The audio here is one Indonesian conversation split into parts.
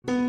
Halo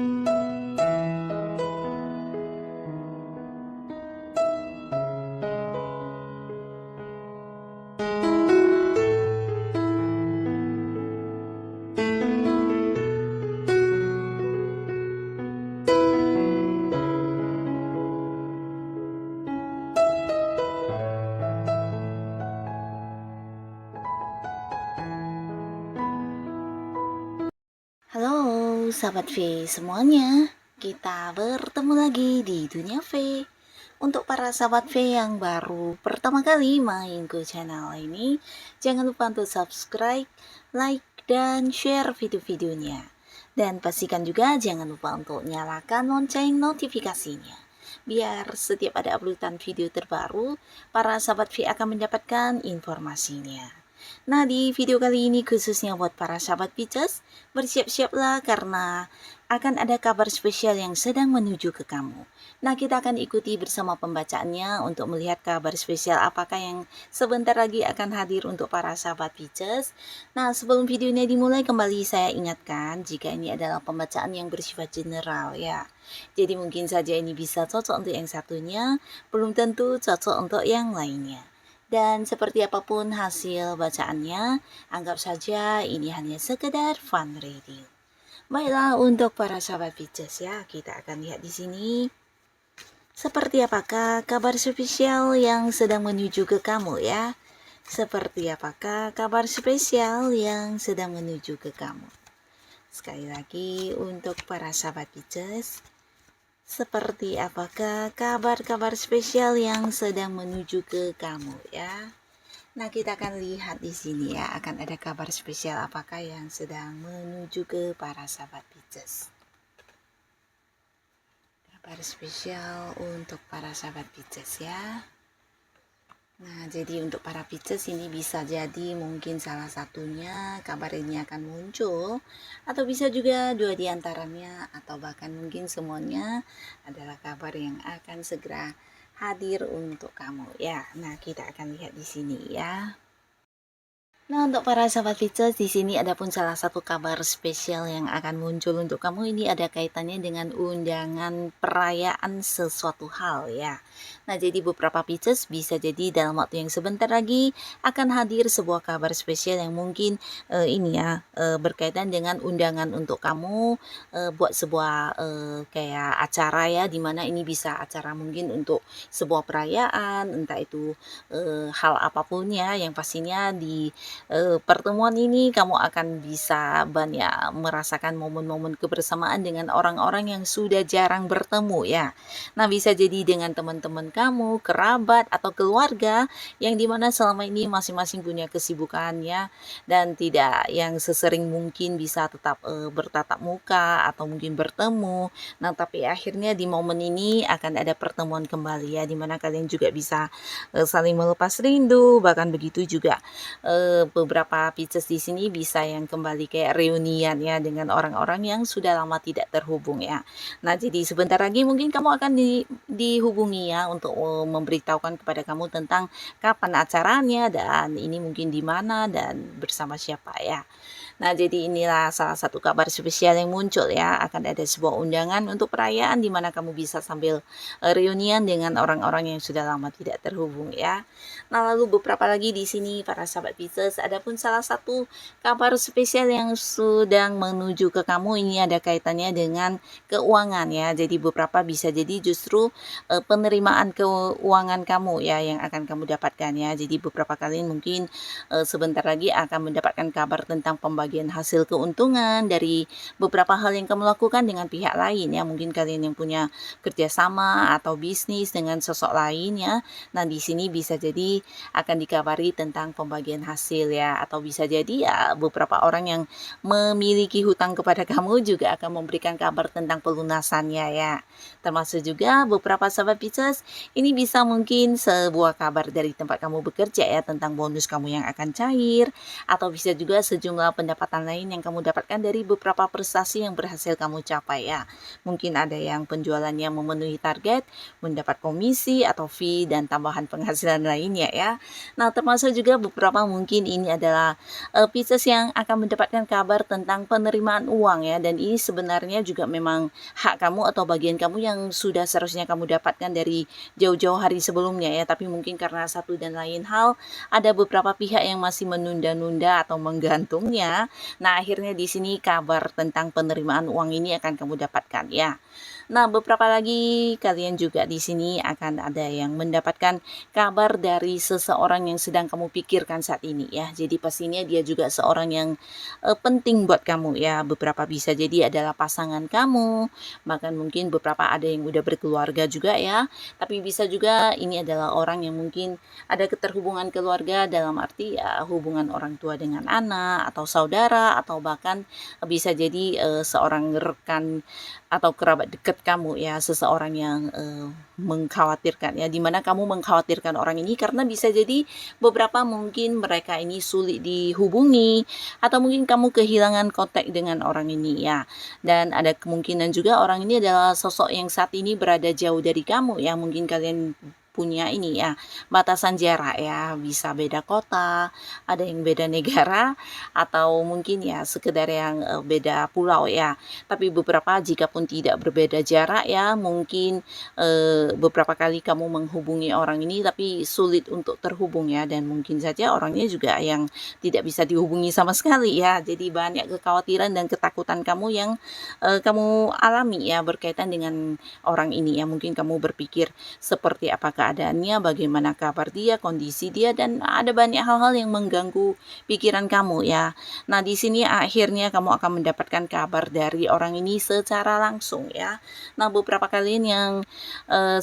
sahabat V semuanya, kita bertemu lagi di Dunia V. Untuk para sahabat V yang baru pertama kali main ke channel ini, jangan lupa untuk subscribe, like, dan share video-videonya. Dan pastikan juga jangan lupa untuk nyalakan lonceng notifikasinya. Biar setiap ada uploadan video terbaru, para sahabat V akan mendapatkan informasinya. Nah, di video kali ini khususnya buat para sahabat Pisces, bersiap-siaplah karena akan ada kabar spesial yang sedang menuju ke kamu. Nah, kita akan ikuti bersama pembacaannya untuk melihat kabar spesial apakah yang sebentar lagi akan hadir untuk para sahabat Pisces. Nah, sebelum videonya dimulai, kembali saya ingatkan jika ini adalah pembacaan yang bersifat general ya. Jadi mungkin saja ini bisa cocok untuk yang satunya, belum tentu cocok untuk yang lainnya. Dan seperti apapun hasil bacaannya, anggap saja ini hanya sekedar fun reading. Baiklah, untuk para sahabat Pisces ya, kita akan lihat di sini. Seperti apakah kabar spesial yang sedang menuju ke kamu ya? Seperti apakah kabar spesial yang sedang menuju ke kamu? Sekali lagi untuk para sahabat Pisces, seperti apakah kabar-kabar spesial yang sedang menuju ke kamu ya? Nah, kita akan lihat di sini ya, akan ada kabar spesial apakah yang sedang menuju ke para sahabat Pisces. Kabar spesial untuk para sahabat Pisces ya. Nah, jadi untuk para Pisces ini bisa jadi mungkin salah satunya kabar ini akan muncul, atau bisa juga dua di antaranya, atau bahkan mungkin semuanya adalah kabar yang akan segera hadir untuk kamu ya. Nah, kita akan lihat di sini ya. Nah, untuk para sahabat Pisces, di sini ada pun salah satu kabar spesial yang akan muncul untuk kamu. Ini ada kaitannya dengan undangan perayaan sesuatu hal ya. Nah, jadi beberapa Pisces bisa jadi dalam waktu yang sebentar lagi akan hadir sebuah kabar spesial yang mungkin berkaitan dengan undangan untuk kamu buat sebuah kayak acara ya, dimana ini bisa acara mungkin untuk sebuah perayaan, entah itu hal apapun ya, yang pastinya di pertemuan ini kamu akan bisa banyak merasakan momen-momen kebersamaan dengan orang-orang yang sudah jarang bertemu ya. Nah, bisa jadi dengan teman-teman kamu, kerabat, atau keluarga yang dimana selama ini masing-masing punya kesibukan ya, dan tidak yang sesering mungkin bisa tetap bertatap muka atau mungkin bertemu. Nah, tapi akhirnya di momen ini akan ada pertemuan kembali ya, dimana kalian juga bisa saling melepas rindu. Bahkan begitu juga beberapa Pisces di sini bisa yang kembali kayak reunian ya dengan orang-orang yang sudah lama tidak terhubung ya. Nah, jadi sebentar lagi mungkin kamu akan dihubungi ya untuk memberitahukan kepada kamu tentang kapan acaranya dan ini mungkin di mana dan bersama siapa ya. Nah, jadi inilah salah satu kabar spesial yang muncul ya. Akan ada sebuah undangan untuk perayaan di mana kamu bisa sambil reunian dengan orang-orang yang sudah lama tidak terhubung ya. Nah, lalu beberapa lagi di sini para sahabat Pisces, ada pun salah satu kabar spesial yang sedang menuju ke kamu. Ini ada kaitannya dengan keuangan ya. Jadi beberapa bisa jadi justru penerimaan keuangan kamu ya yang akan kamu dapatkan ya. Jadi beberapa kali mungkin sebentar lagi akan mendapatkan kabar tentang pembagian hasil keuntungan dari beberapa hal yang kamu lakukan dengan pihak lain ya. Mungkin kalian yang punya kerjasama atau bisnis dengan sosok lain ya. Nah, di sini bisa jadi akan dikabari tentang pembagian hasil ya, atau bisa jadi ya beberapa orang yang memiliki hutang kepada kamu juga akan memberikan kabar tentang pelunasannya ya. Termasuk juga beberapa sahabat Pisces, ini bisa mungkin sebuah kabar dari tempat kamu bekerja ya tentang bonus kamu yang akan cair, atau bisa juga sejumlah pendapatan lain yang kamu dapatkan dari beberapa prestasi yang berhasil kamu capai ya. Mungkin ada yang penjualannya memenuhi target, mendapat komisi atau fee dan tambahan penghasilan lainnya ya. Nah, termasuk juga beberapa mungkin sini ini adalah Pisces yang akan mendapatkan kabar tentang penerimaan uang ya, dan ini sebenarnya juga memang hak kamu atau bagian kamu yang sudah seharusnya kamu dapatkan dari jauh-jauh hari sebelumnya ya, tapi mungkin karena satu dan lain hal ada beberapa pihak yang masih menunda-nunda atau menggantungnya. Nah, akhirnya di sini kabar tentang penerimaan uang ini akan kamu dapatkan ya. Nah, beberapa lagi kalian juga di sini akan ada yang mendapatkan kabar dari seseorang yang sedang kamu pikirkan saat ini ya. Jadi pastinya dia juga seorang yang penting buat kamu ya. Beberapa bisa jadi adalah pasangan kamu, bahkan mungkin beberapa ada yang udah berkeluarga juga ya. Tapi bisa juga ini adalah orang yang mungkin ada keterhubungan keluarga dalam arti ya hubungan orang tua dengan anak atau saudara, atau bahkan bisa jadi seorang rekan atau kerabat dekat kamu ya, seseorang yang mengkhawatirkan ya, dimana kamu mengkhawatirkan orang ini karena bisa jadi beberapa mungkin mereka ini sulit dihubungi, atau mungkin kamu kehilangan kontak dengan orang ini ya, dan ada kemungkinan juga orang ini adalah sosok yang saat ini berada jauh dari kamu ya, mungkin kalian punya ini ya batasan jarak ya, bisa beda kota, ada yang beda negara, atau mungkin ya sekedar yang beda pulau ya. Tapi beberapa jika pun tidak berbeda jarak ya, mungkin beberapa kali kamu menghubungi orang ini tapi sulit untuk terhubung ya, dan mungkin saja orangnya juga yang tidak bisa dihubungi sama sekali ya. Jadi banyak kekhawatiran dan ketakutan kamu yang kamu alami ya berkaitan dengan orang ini ya. Mungkin kamu berpikir seperti apa keadaannya, bagaimana kabar dia, kondisi dia, dan ada banyak hal-hal yang mengganggu pikiran kamu ya. Nah, di sini akhirnya kamu akan mendapatkan kabar dari orang ini secara langsung ya. Nah, beberapa kalian yang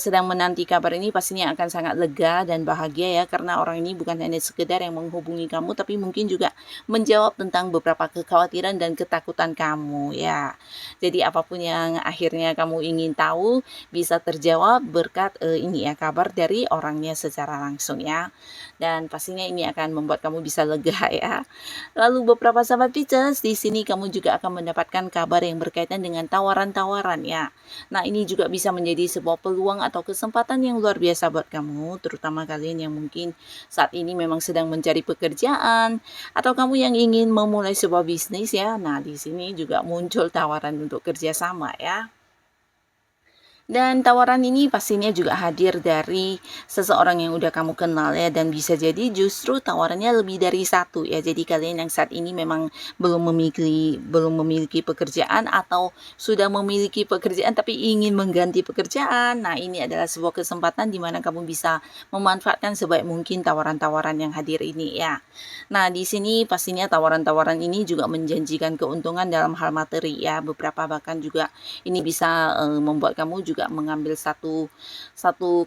sedang menanti kabar ini pastinya akan sangat lega dan bahagia ya, karena orang ini bukan hanya sekedar yang menghubungi kamu, tapi mungkin juga menjawab tentang beberapa kekhawatiran dan ketakutan kamu ya. Jadi apapun yang akhirnya kamu ingin tahu bisa terjawab berkat ini ya, kabar dari orangnya secara langsung ya. Dan pastinya ini akan membuat kamu bisa lega ya. Lalu beberapa sahabat Pisces, di sini kamu juga akan mendapatkan kabar yang berkaitan dengan tawaran-tawaran ya. Nah, ini juga bisa menjadi sebuah peluang atau kesempatan yang luar biasa buat kamu, terutama kalian yang mungkin saat ini memang sedang mencari pekerjaan, atau kamu yang ingin memulai sebuah bisnis ya. Nah, di sini juga muncul tawaran untuk kerjasama ya. Dan tawaran ini pastinya juga hadir dari seseorang yang udah kamu kenal ya, dan bisa jadi justru tawarannya lebih dari satu ya. Jadi kalian yang saat ini memang belum memiliki pekerjaan, atau sudah memiliki pekerjaan tapi ingin mengganti pekerjaan. Nah, ini adalah sebuah kesempatan di mana kamu bisa memanfaatkan sebaik mungkin tawaran-tawaran yang hadir ini ya. Nah, di sini pastinya tawaran-tawaran ini juga menjanjikan keuntungan dalam hal materi ya. Beberapa bahkan juga ini bisa membuat kamu juga mengambil satu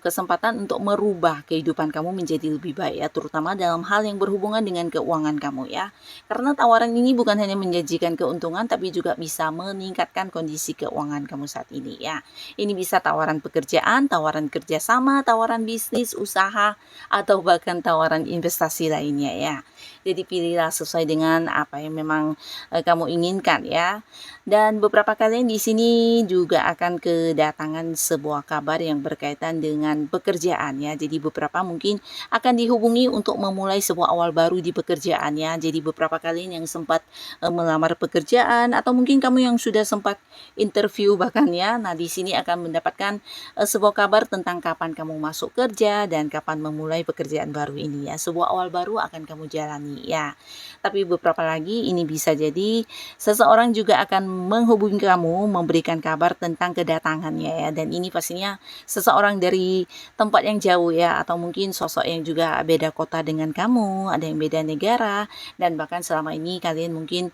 kesempatan untuk merubah kehidupan kamu menjadi lebih baik ya, terutama dalam hal yang berhubungan dengan keuangan kamu ya. Karena tawaran ini bukan hanya menjanjikan keuntungan, tapi juga bisa meningkatkan kondisi keuangan kamu saat ini ya. Ini bisa tawaran pekerjaan, tawaran kerjasama, tawaran bisnis, usaha, atau bahkan tawaran investasi lainnya ya. Jadi pilihlah sesuai dengan apa yang memang kamu inginkan ya. Dan beberapa kalian di sini juga akan kedatangan sebuah kabar yang berkaitan dengan pekerjaan ya. Jadi beberapa mungkin akan dihubungi untuk memulai sebuah awal baru di pekerjaan ya. Jadi beberapa kalian yang sempat melamar pekerjaan, atau mungkin kamu yang sudah sempat interview bahkan ya. Nah, di sini akan mendapatkan sebuah kabar tentang kapan kamu masuk kerja dan kapan memulai pekerjaan baru ini ya. Sebuah awal baru akan kamu jalani ya. Tapi beberapa lagi ini bisa jadi seseorang juga akan menghubungi kamu, memberikan kabar tentang kedatangannya ya. Dan ini pastinya seseorang dari tempat yang jauh ya, atau mungkin sosok yang juga beda kota dengan kamu, ada yang beda negara, dan bahkan selama ini kalian mungkin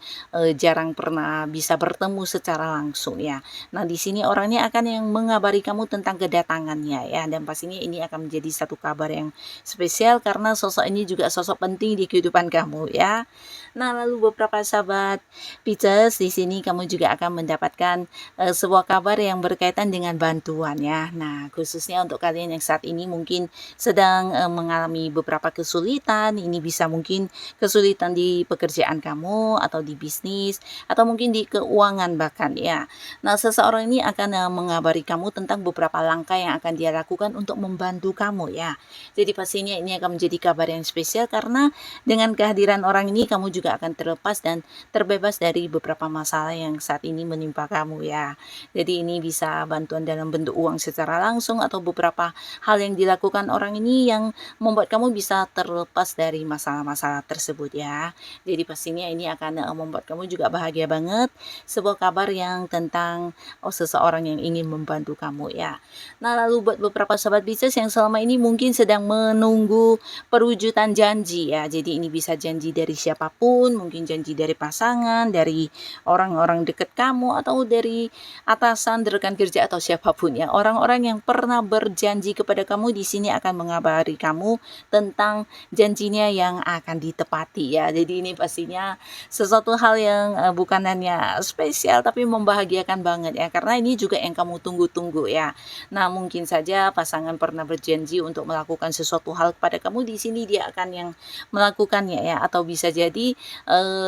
jarang pernah bisa bertemu secara langsung ya. Nah, di sini orangnya akan yang mengabari kamu tentang kedatangannya ya, dan pastinya ini akan menjadi satu kabar yang spesial karena sosok ini juga sosok penting di kehidupan kamu ya. Nah, lalu beberapa sahabat Pisces, di sini kamu juga akan mendapatkan sebuah kabar yang berkaitan dengan bantuan ya. Nah, khususnya untuk kalian yang saat ini mungkin sedang mengalami beberapa kesulitan, ini bisa mungkin kesulitan di pekerjaan kamu atau di bisnis atau mungkin di keuangan bahkan ya. Nah, seseorang ini akan mengabari kamu tentang beberapa langkah yang akan dia lakukan untuk membantu kamu ya. Jadi pastinya ini akan menjadi kabar yang spesial karena dengan kehadiran orang ini kamu juga akan terlepas dan terbebas dari beberapa masalah yang saat ini menimpa kamu ya. Jadi ini bisa bantuan dalam bentuk uang secara langsung atau beberapa hal yang dilakukan orang ini yang membuat kamu bisa terlepas dari masalah-masalah tersebut ya. Jadi pastinya ini akan membuat kamu juga bahagia banget. Sebuah kabar yang tentang seseorang yang ingin membantu kamu ya. Nah, lalu buat beberapa sahabat Pisces yang selama ini mungkin sedang menunggu perwujudan janji ya. Jadi ini bisa janji dari siapapun, mungkin janji dari pasangan, dari orang-orang dekat kamu atau dari atasan, rekan kerja atau siapapun ya. Orang-orang yang pernah berjanji kepada kamu di sini akan mengabari kamu tentang janjinya yang akan ditepati ya. Jadi ini pastinya sesuatu hal yang bukan hanya spesial tapi membahagiakan banget ya. Karena ini juga yang kamu tunggu-tunggu ya. Nah, mungkin saja pasangan pernah berjanji untuk melakukan sesuatu hal kepada kamu, di sini dia akan yang melakukannya ya. Atau bisa jadi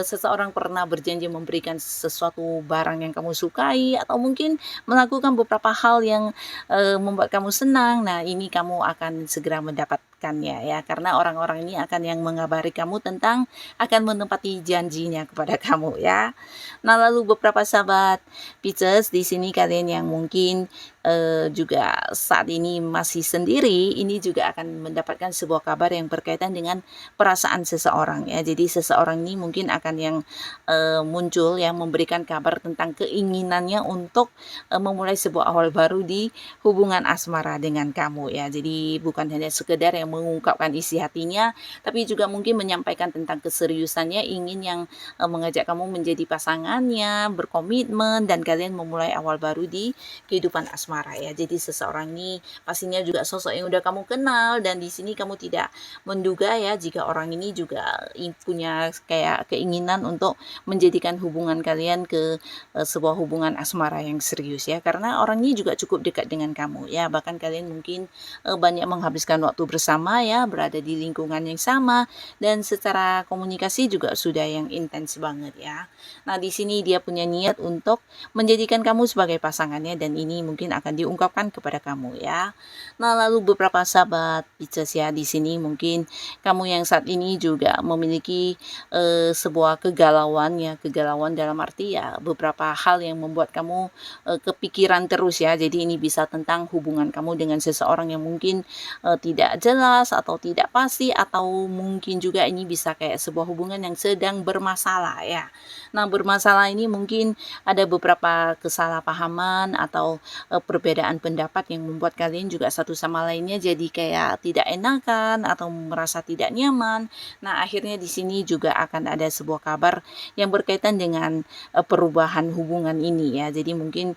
seseorang pernah berjanji memberikan sesuatu barang yang kamu sukai atau mungkin melakukan beberapa hal yang membuat kamu senang. Nah, ini kamu akan segera mendapatkannya ya, karena orang-orang ini akan yang mengabari kamu tentang akan menepati janjinya kepada kamu ya. Nah, lalu beberapa sahabat Pisces di sini kalian yang mungkin juga saat ini masih sendiri, ini juga akan mendapatkan sebuah kabar yang berkaitan dengan perasaan seseorang ya. Jadi seseorang ini mungkin akan yang muncul yang memberikan kabar tentang keinginannya untuk memulai sebuah awal baru di hubungan asmara dengan kamu ya. Jadi bukan hanya sekedar yang mengungkapkan isi hatinya, tapi juga mungkin menyampaikan tentang keseriusannya, ingin yang mengajak kamu menjadi pasangannya, berkomitmen dan kalian memulai awal baru di kehidupan asmara ya. Jadi seseorang ini pastinya juga sosok yang udah kamu kenal dan di sini kamu tidak menduga ya jika orang ini juga punya kayak keinginan untuk menjadikan hubungan kalian ke sebuah hubungan asmara yang serius ya, karena orang ini juga cukup dekat dengan kamu ya, bahkan kalian mungkin banyak menghabiskan waktu bersama ya, berada di lingkungan yang sama dan secara komunikasi juga sudah yang intens banget ya. Nah, di sini dia punya niat untuk menjadikan kamu sebagai pasangannya dan ini mungkin akan diungkapkan kepada kamu ya. Nah, lalu beberapa sahabat Pisces ya, di sini mungkin kamu yang saat ini juga memiliki sebuah kegalauan ya, kegalauan dalam arti ya beberapa hal yang membuat kamu kepikiran terus ya. Jadi ini bisa tentang hubungan kamu dengan seseorang yang mungkin tidak jelas atau tidak pasti, atau mungkin juga ini bisa kayak sebuah hubungan yang sedang bermasalah ya. Nah, bermasalah ini mungkin ada beberapa kesalahpahaman atau perbedaan pendapat yang membuat kalian juga satu sama lainnya jadi kayak tidak enakan atau merasa tidak nyaman. Nah, akhirnya di sini juga akan ada sebuah kabar yang berkaitan dengan perubahan hubungan ini ya. Jadi mungkin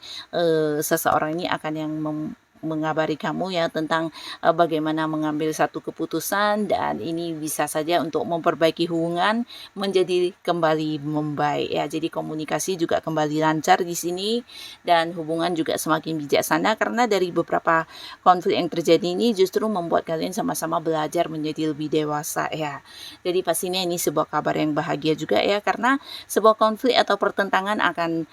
seseorang ini akan yang mengabari kamu ya tentang bagaimana mengambil satu keputusan dan ini bisa saja untuk memperbaiki hubungan menjadi kembali membaik ya. Jadi komunikasi juga kembali lancar di sini dan hubungan juga semakin bijaksana karena dari beberapa konflik yang terjadi ini justru membuat kalian sama-sama belajar menjadi lebih dewasa ya. Jadi pastinya ini sebuah kabar yang bahagia juga ya, karena sebuah konflik atau pertentangan akan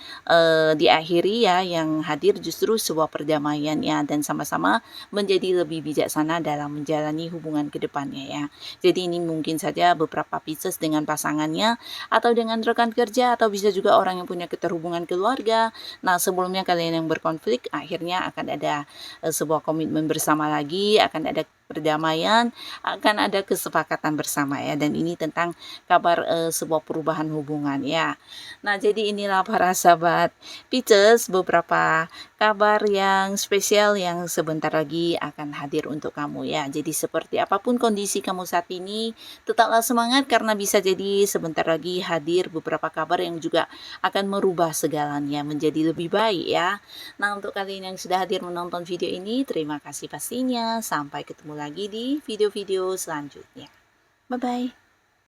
diakhiri ya, yang hadir justru sebuah perdamaian ya, dan sama-sama menjadi lebih bijaksana dalam menjalani hubungan ke depannya ya. Jadi ini mungkin saja beberapa Pisces dengan pasangannya atau dengan rekan kerja atau bisa juga orang yang punya keterhubungan keluarga. Nah, sebelumnya kalian yang berkonflik akhirnya akan ada sebuah komitmen bersama lagi, akan ada perdamaian, akan ada kesepakatan bersama ya, dan ini tentang kabar sebuah perubahan hubungan ya. Nah, jadi inilah para sahabat Pisces beberapa kabar yang spesial yang sebentar lagi akan hadir untuk kamu ya. Jadi seperti apapun kondisi kamu saat ini, tetaplah semangat karena bisa jadi sebentar lagi hadir beberapa kabar yang juga akan merubah segalanya menjadi lebih baik ya. Nah, untuk kalian yang sudah hadir menonton video ini, terima kasih pastinya. Sampai ketemu lagi di video-video selanjutnya. Bye-bye.